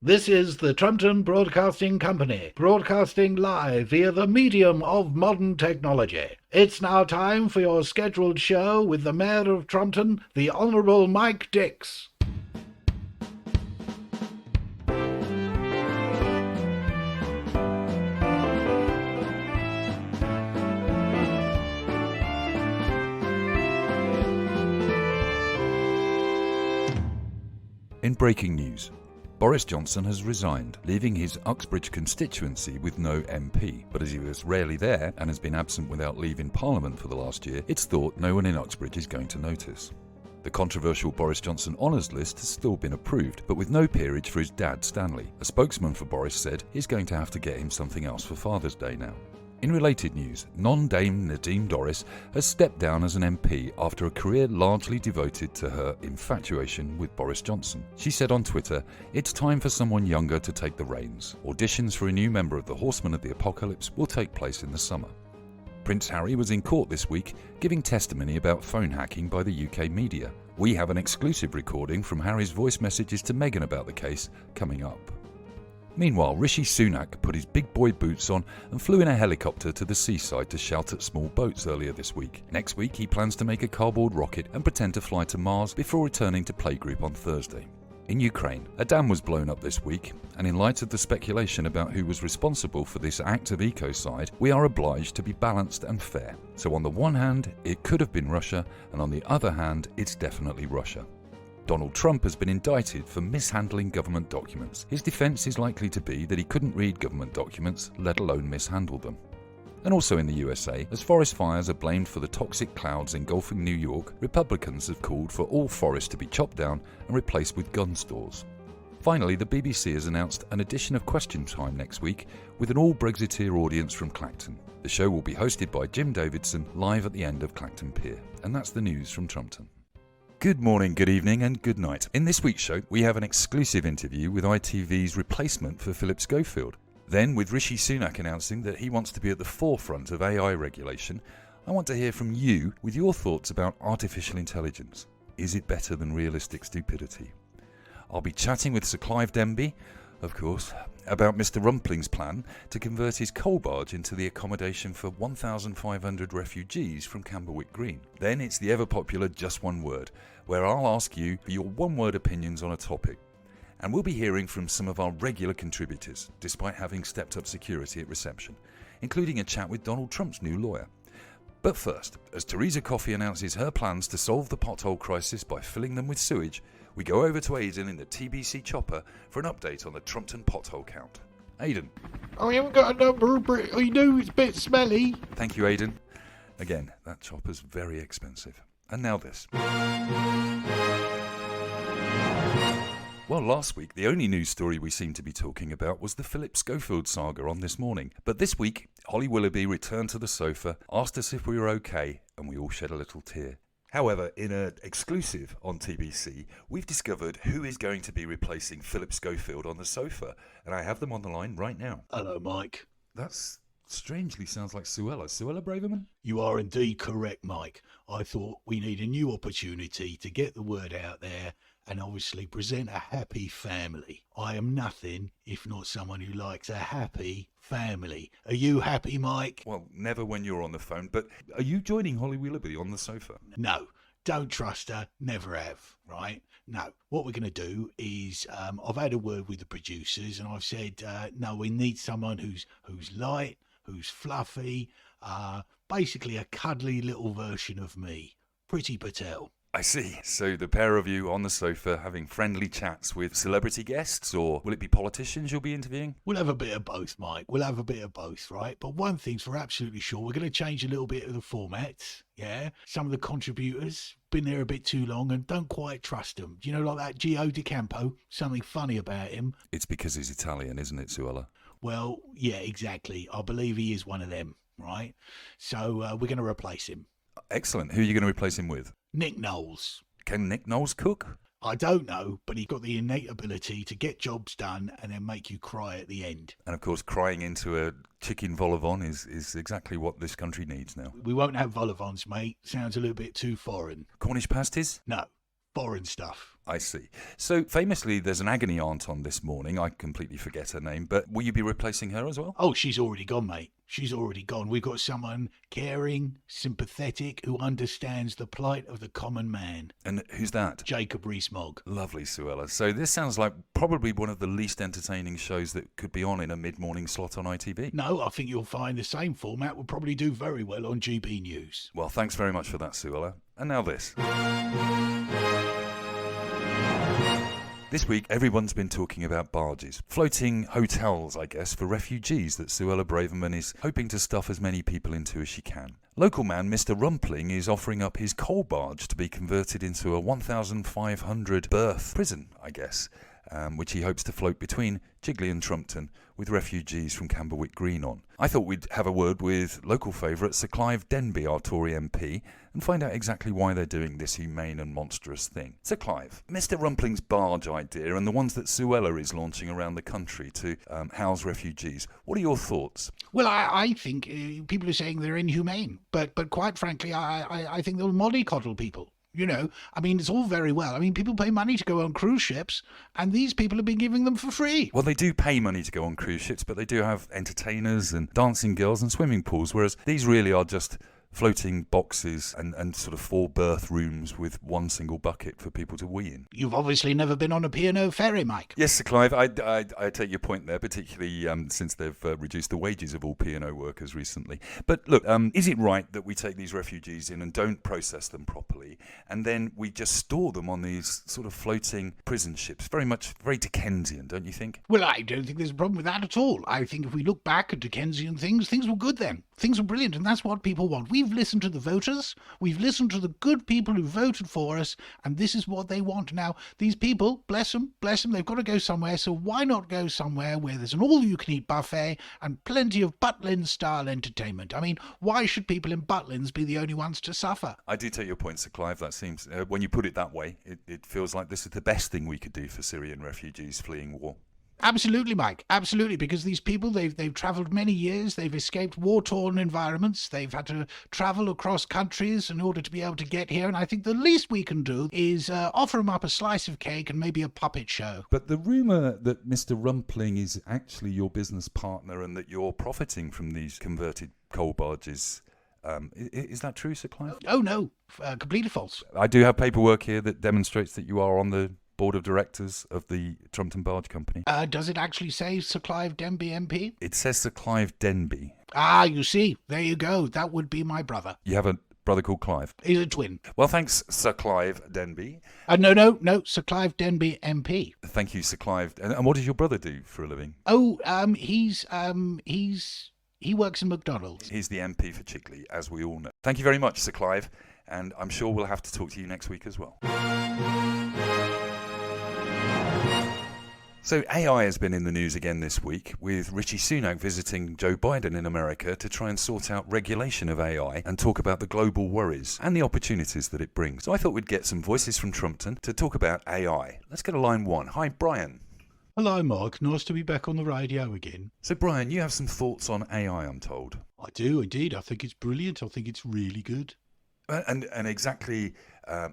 This is the Trumpton Broadcasting Company, broadcasting live via the medium of modern technology. It's now time for your scheduled show with the Mayor of Trumpton, the Honourable Mike Dix. In breaking news, Boris Johnson has resigned, leaving his Uxbridge constituency with no MP. But as he was rarely there and has been absent without leave in Parliament for the last year, it's thought no one in Uxbridge is going to notice. The controversial Boris Johnson honours list has still been approved, but with no peerage for his dad, Stanley. A spokesman for Boris said he's going to have to get him something else for Father's Day now. In related news, non-Dame Nadine Dorres has stepped down as an MP after a career largely devoted to her infatuation with Boris Johnson. She said on Twitter, "It's time for someone younger to take the reins. Auditions for a new member of the Horsemen of the Apocalypse will take place in the summer." Prince Harry was in court this week, giving testimony about phone hacking by the UK media. We have an exclusive recording from Harry's voice messages to Meghan about the case coming up. Meanwhile, Rishi Sunak put his big boy boots on and flew in a helicopter to the seaside to shout at small boats earlier this week. Next week, he plans to make a cardboard rocket and pretend to fly to Mars before returning to playgroup on Thursday. In Ukraine, a dam was blown up this week, and in light of the speculation about who was responsible for this act of ecocide, we are obliged to be balanced and fair. So on the one hand, it could have been Russia, and on the other hand, it's definitely Russia. Donald Trump has been indicted for mishandling government documents. His defence is likely to be that he couldn't read government documents, let alone mishandle them. And also in the USA, as forest fires are blamed for the toxic clouds engulfing New York, Republicans have called for all forests to be chopped down and replaced with gun stores. Finally, the BBC has announced an edition of Question Time next week with an all-Brexiteer audience from Clacton. The show will be hosted by Jim Davidson live at the end of Clacton Pier. And that's the news from Trumpton. Good morning, good evening and good night. In this week's show, we have an exclusive interview with ITV's replacement for Philip Schofield. Then, with Rishi Sunak announcing that he wants to be at the forefront of AI regulation, I want to hear from you with your thoughts about artificial intelligence. Is it better than realistic stupidity? I'll be chatting with Sir Clive Denby, of course, about Mr. Rumpling's plan to convert his coal barge into the accommodation for 1,500 refugees from Camberwick Green. Then it's the ever-popular Just One Word, where I'll ask you for your one-word opinions on a topic. And we'll be hearing from some of our regular contributors, despite having stepped up security at reception, including a chat with Donald Trump's new lawyer. But first, as Theresa Coffey announces her plans to solve the pothole crisis by filling them with sewage, we go over to Aidan in the TBC chopper for an update on the Trumpton pothole count. Aidan. I haven't got a number, but I know it's a bit smelly. Thank you, Aidan. Again, that chopper's very expensive. And now this. Well, last week, the only news story we seemed to be talking about was the Philip Schofield saga on This Morning. But this week, Holly Willoughby returned to the sofa, asked us if we were okay, and we all shed a little tear. However, in an exclusive on TBC, we've discovered who is going to be replacing Philip Schofield on the sofa, and I have them on the line right now. Hello, Mike. That's strangely sounds like Suella. Suella Braverman? You are indeed correct, Mike. I thought we need a new opportunity to get the word out there and obviously present a happy family. I am nothing if not someone who likes a happy family. Are you happy, Mike? Well, never when you're on the phone, but are you joining Holly Willoughby on the sofa? No, don't trust her, never have, right? No, what we're going to do is I've had a word with the producers and I've said, no, we need someone who's light, who's fluffy, basically a cuddly little version of me. Priti Patel. I see. So the pair of you on the sofa having friendly chats with celebrity guests, or will it be politicians you'll be interviewing? We'll have a bit of both, Mike. We'll have a bit of both, right? But one thing's for absolutely sure, we're going to change a little bit of the format, yeah? Some of the contributors been there a bit too long and don't quite trust them. Do you know, like that Gio Di Campo? Something funny about him. It's because he's Italian, isn't it, Suella? Well, yeah, exactly. I believe he is one of them, right? So we're going to replace him. Excellent. Who are you going to replace him with? Nick Knowles. Can Nick Knowles cook? I don't know, but he's got the innate ability to get jobs done and then make you cry at the end. And of course, crying into a chicken vol au vent is exactly what this country needs now. We won't have vol au vents, mate. Sounds a little bit too foreign. Cornish pasties? No, foreign stuff. I see. So famously, there's an agony aunt on this morning. I completely forget her name, but will you be replacing her as well? Oh, she's already gone, mate. She's already gone. We've got someone caring, sympathetic, who understands the plight of the common man. And who's that? Jacob Rees-Mogg. Lovely, Suella. So this sounds like probably one of the least entertaining shows that could be on in a mid-morning slot on ITV. No, I think you'll find the same format will probably do very well on GB News. Well, thanks very much for that, Suella. And now this. This week, everyone's been talking about barges. Floating hotels, I guess, for refugees that Suella Braverman is hoping to stuff as many people into as she can. Local man Mr. Rumpling is offering up his coal barge to be converted into a 1,500 berth prison, I guess, which he hopes to float between Jigley and Trumpton with refugees from Camberwick Green on. I thought we'd have a word with local favourite Sir Clive Denby, our Tory MP, and find out exactly why they're doing this humane and monstrous thing. Sir Clive, Mr. Rumpling's barge idea and the ones that Suella is launching around the country to house refugees, what are your thoughts? Well, I think people are saying they're inhumane, but quite frankly, I think they'll mollycoddle people. You know, I mean, it's all very well. I mean, people pay money to go on cruise ships, and these people have been giving them for free. Well, they do pay money to go on cruise ships, but they do have entertainers and dancing girls and swimming pools, whereas these really are just floating boxes and sort of 4 berth rooms with one single bucket for people to wee in. You've obviously never been on a P&O ferry, Mike. Yes, Sir Clive, I take your point there, particularly since they've reduced the wages of all P&O workers recently. But look, is it right that we take these refugees in and don't process them properly, and then we just store them on these sort of floating prison ships? Very Dickensian, don't you think? Well, I don't think there's a problem with that at all. I think if we look back at Dickensian things were good then. Things were brilliant, and that's what people want. We've listened to the voters, we've listened to the good people who voted for us, and this is what they want. Now, these people, bless them, they've got to go somewhere, so why not go somewhere where there's an all-you-can-eat buffet and plenty of Butlin-style entertainment? I mean, why should people in Butlins be the only ones to suffer? I do take your point, Sir Clive. That seems, when you put it that way, it feels like this is the best thing we could do for Syrian refugees fleeing war. Absolutely, Mike. Absolutely, because these people, they've travelled many years, they've escaped war-torn environments, they've had to travel across countries in order to be able to get here, and I think the least we can do is offer them up a slice of cake and maybe a puppet show. But the rumour that Mr. Rumpling is actually your business partner and that you're profiting from these converted coal barges, is that true, Sir Clive? Oh, no, completely false. I do have paperwork here that demonstrates that you are on the board of directors of the Trumpton Barge Company. Does it actually say Sir Clive Denby MP? It says Sir Clive Denby. Ah, you see, there you go. That would be my brother. You have a brother called Clive? He's a twin. Well, thanks, Sir Clive Denby. No, Sir Clive Denby MP. Thank you, Sir Clive. And what does your brother do for a living? Oh, he works in McDonald's. He's the MP for Chigley, as we all know. Thank you very much, Sir Clive, and I'm sure we'll have to talk to you next week as well. So AI has been in the news again this week, with Rishi Sunak visiting Joe Biden in America to try and sort out regulation of AI and talk about the global worries and the opportunities that it brings. So I thought we'd get some voices from Trumpton to talk about AI. Let's go to line 1. Hi, Brian. Hello, Mark. Nice to be back on the radio again. So, Brian, you have some thoughts on AI, I'm told. I do, indeed. I think it's brilliant. I think it's really good. And exactly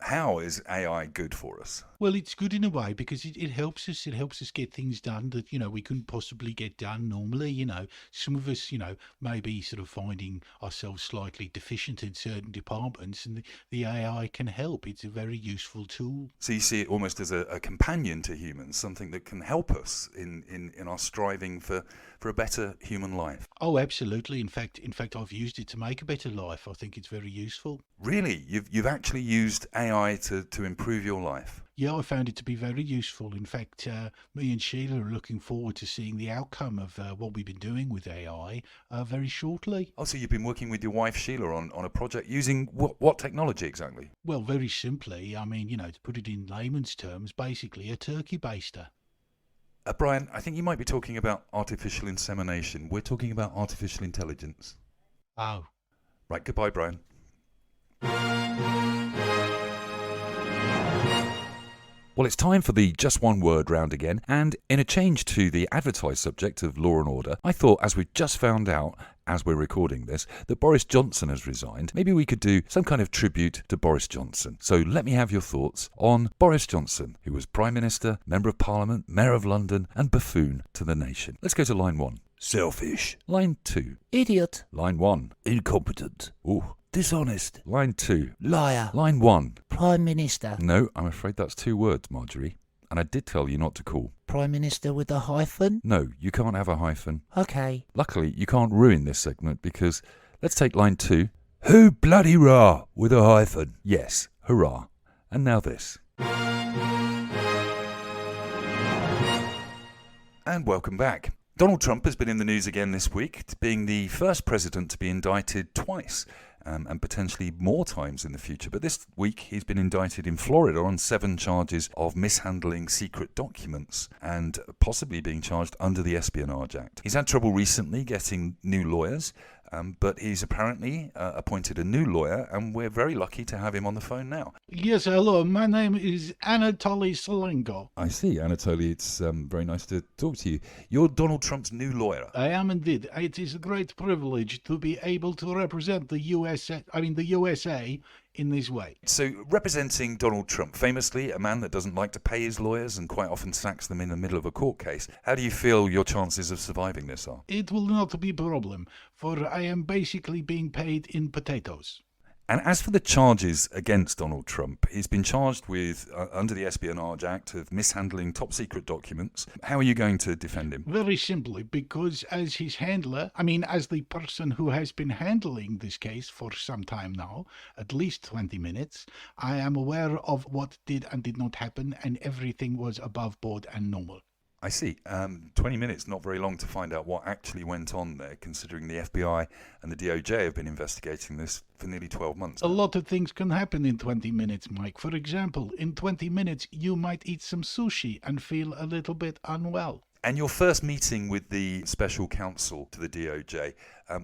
how is AI good for us? Well, it's good in a way because it helps us. It helps us get things done that, we couldn't possibly get done normally. Some of us, may be sort of finding ourselves slightly deficient in certain departments, and the AI can help. It's a very useful tool. So you see it almost as a companion to humans, something that can help us in our striving for a better human life. Oh, absolutely. In fact, I've used it to make a better life. I think it's very useful. Really? You've actually used AI to improve your life? Yeah, I found it to be very useful. In fact, me and Sheila are looking forward to seeing the outcome of what we've been doing with AI very shortly. Oh, so you've been working with your wife Sheila on a project using what technology exactly? Well, very simply, I mean, to put it in layman's terms, basically a turkey baster. Brian, I think you might be talking about artificial insemination. We're talking about artificial intelligence. Oh. Right, goodbye, Brian. Well, it's time for the just one word round again, and in a change to the advertised subject of law and order, I thought, as we've just found out as we're recording this, that Boris Johnson has resigned, maybe we could do some kind of tribute to Boris Johnson. So let me have your thoughts on Boris Johnson, who was Prime Minister, Member of Parliament, Mayor of London, and buffoon to the nation. Let's go to line 1. Selfish. Line 2. Idiot. Line 1. Incompetent. Ooh. Dishonest. Line 2. Liar. Line 1. Prime Minister. No, I'm afraid that's 2 words, Marjorie. And I did tell you not to call. Prime Minister with a hyphen? No, you can't have a hyphen. Okay. Luckily, you can't ruin this segment because let's take line 2. Who bloody rah with a hyphen? Yes, hurrah. And now this. And welcome back. Donald Trump has been in the news again this week, being the first president to be indicted twice. And potentially more times in the future. But this week he's been indicted in Florida on 7 charges of mishandling secret documents and possibly being charged under the Espionage Act. He's had trouble recently getting new lawyers, but he's apparently appointed a new lawyer, and we're very lucky to have him on the phone now. Yes, hello. My name is Anatoly Solenko. I see, Anatoly. It's very nice to talk to you. You're Donald Trump's new lawyer. I am indeed. It is a great privilege to be able to represent the USA in this way. So, representing Donald Trump, famously a man that doesn't like to pay his lawyers and quite often sacks them in the middle of a court case, how do you feel your chances of surviving this are? It will not be a problem, for I am basically being paid in potatoes. And as for the charges against Donald Trump, he's been charged with, under the Espionage Act, of mishandling top secret documents. How are you going to defend him? Very simply, because as his handler, as the person who has been handling this case for some time now, at least 20 minutes, I am aware of what did and did not happen, and everything was above board and normal. I see. 20 minutes, not very long to find out what actually went on there, considering the FBI and the DOJ have been investigating this for nearly 12 months. A lot of things can happen in 20 minutes, Mike. For example, in 20 minutes, you might eat some sushi and feel a little bit unwell. And your first meeting with the special counsel to the DOJ,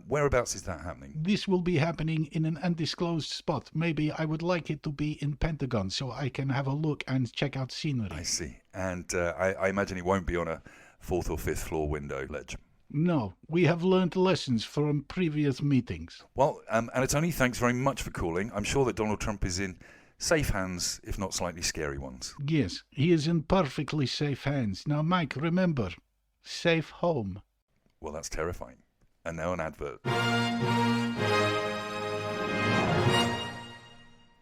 whereabouts is that happening? This will be happening in an undisclosed spot. Maybe I would like it to be in Pentagon so I can have a look and check out scenery. I see. And I imagine it won't be on a 4th or 5th floor window ledge. No, we have learned lessons from previous meetings. Well, Anatoly, thanks very much for calling. I'm sure that Donald Trump is in safe hands, if not slightly scary ones. Yes, he is in perfectly safe hands. Now, Mike, remember, safe home. Well, that's terrifying. And now an advert.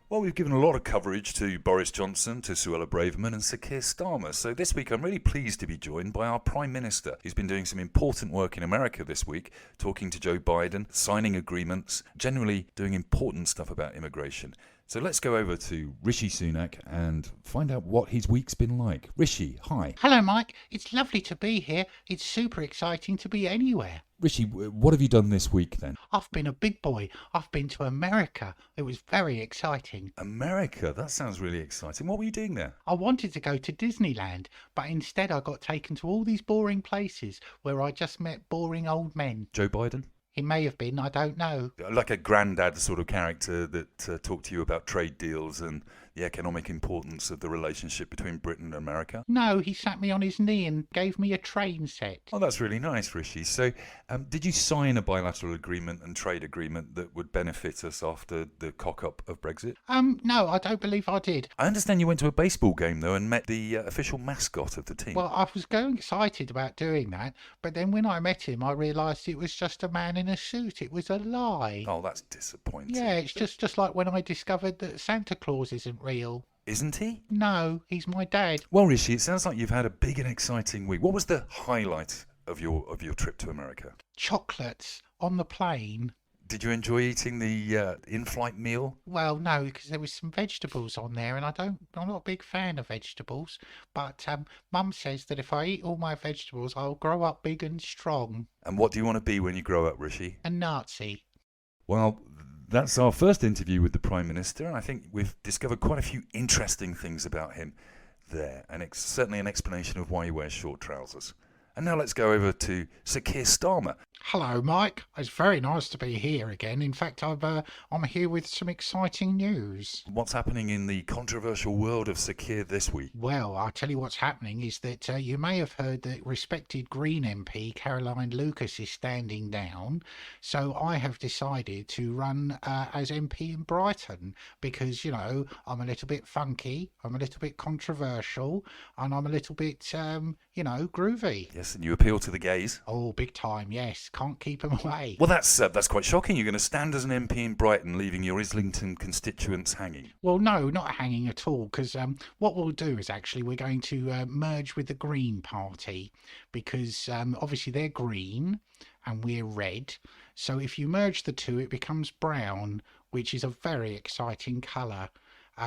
Well, we've given a lot of coverage to Boris Johnson, to Suella Braverman and Sir Keir Starmer. So this week I'm really pleased to be joined by our Prime Minister, who's been doing some important work in America this week, talking to Joe Biden, signing agreements, generally doing important stuff about immigration. So let's go over to Rishi Sunak and find out what his week's been like. Rishi, hi. Hello, Mike. It's lovely to be here. It's super exciting to be anywhere. Rishi, what have you done this week then? I've been a big boy. I've been to America. It was very exciting. America? That sounds really exciting. What were you doing there? I wanted to go to Disneyland, but instead I got taken to all these boring places where I just met boring old men. Joe Biden? He may have been, I don't know. Like a granddad sort of character that talked to you about trade deals and the economic importance of the relationship between Britain and America? No, he sat me on his knee and gave me a train set. Oh, that's really nice, Rishi. So, did you sign a bilateral agreement and trade agreement that would benefit us after the cock-up of Brexit? No, I don't believe I did. I understand you went to a baseball game, though, and met the official mascot of the team. Well, I was going excited about doing that, but then when I met him, I realised it was just a man in a suit. It was a lie. Oh, that's disappointing. Yeah, it's just like when I discovered that Santa Claus isn't real. Isn't he? No, he's my dad. Well, Rishi, it sounds like you've had a big and exciting week. What was the highlight of your trip to America? Chocolates on the plane. Did you enjoy eating the in-flight meal? Well, no, because there was some vegetables on there, and I'm not a big fan of vegetables. But Mum says that if I eat all my vegetables, I'll grow up big and strong. And what do you want to be when you grow up, Rishi? A Nazi. Well, that's our first interview with the Prime Minister, and I think we've discovered quite a few interesting things about him there, and certainly an explanation of why he wears short trousers. And now let's go over to Sir Keir Starmer. Hello, Mike. It's very nice to be here again. In fact, I'm here with some exciting news. What's happening in the controversial world of Sir Keir this week? Well, I'll tell you what's happening is that you may have heard that respected Green MP Caroline Lucas is standing down. So I have decided to run as MP in Brighton because, I'm a little bit funky, I'm a little bit controversial, and I'm a little bit, groovy. Yes, and you appeal to the gays. Oh, big time, yes. Can't keep them away. Well, that's quite shocking. You're going to stand as an MP in Brighton, leaving your Islington constituents hanging. Well, no, not hanging at all, because what we'll do is actually we're going to merge with the Green Party, because obviously they're green and we're red. So if you merge the two, it becomes brown, which is a very exciting colour.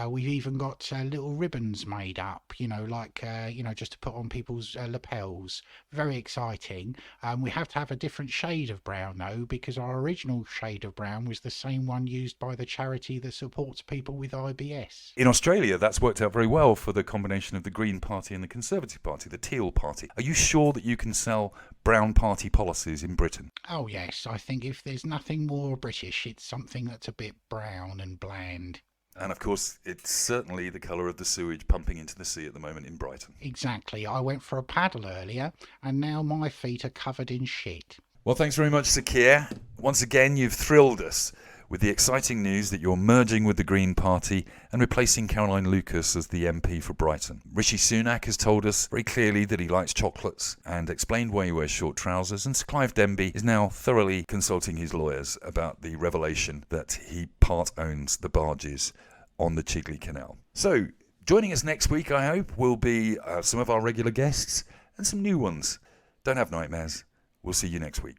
We've even got little ribbons made up, just to put on people's lapels. Very exciting. We have to have a different shade of brown, though, because our original shade of brown was the same one used by the charity that supports people with IBS. In Australia, that's worked out very well for the combination of the Green Party and the Conservative Party, the Teal Party. Are you sure that you can sell Brown Party policies in Britain? Oh, yes. I think if there's nothing more British, it's something that's a bit brown and bland. And of course, it's certainly the colour of the sewage pumping into the sea at the moment in Brighton. Exactly. I went for a paddle earlier, and now my feet are covered in shit. Well, thanks very much, Sir Keir. Once again, you've thrilled us with the exciting news that you're merging with the Green Party and replacing Caroline Lucas as the MP for Brighton. Rishi Sunak has told us very clearly that he likes chocolates and explained why he wears short trousers, and Sir Clive Denby is now thoroughly consulting his lawyers about the revelation that he part owns the barges on the Chigley Canal. So, joining us next week, I hope, will be some of our regular guests and some new ones. Don't have nightmares. We'll see you next week.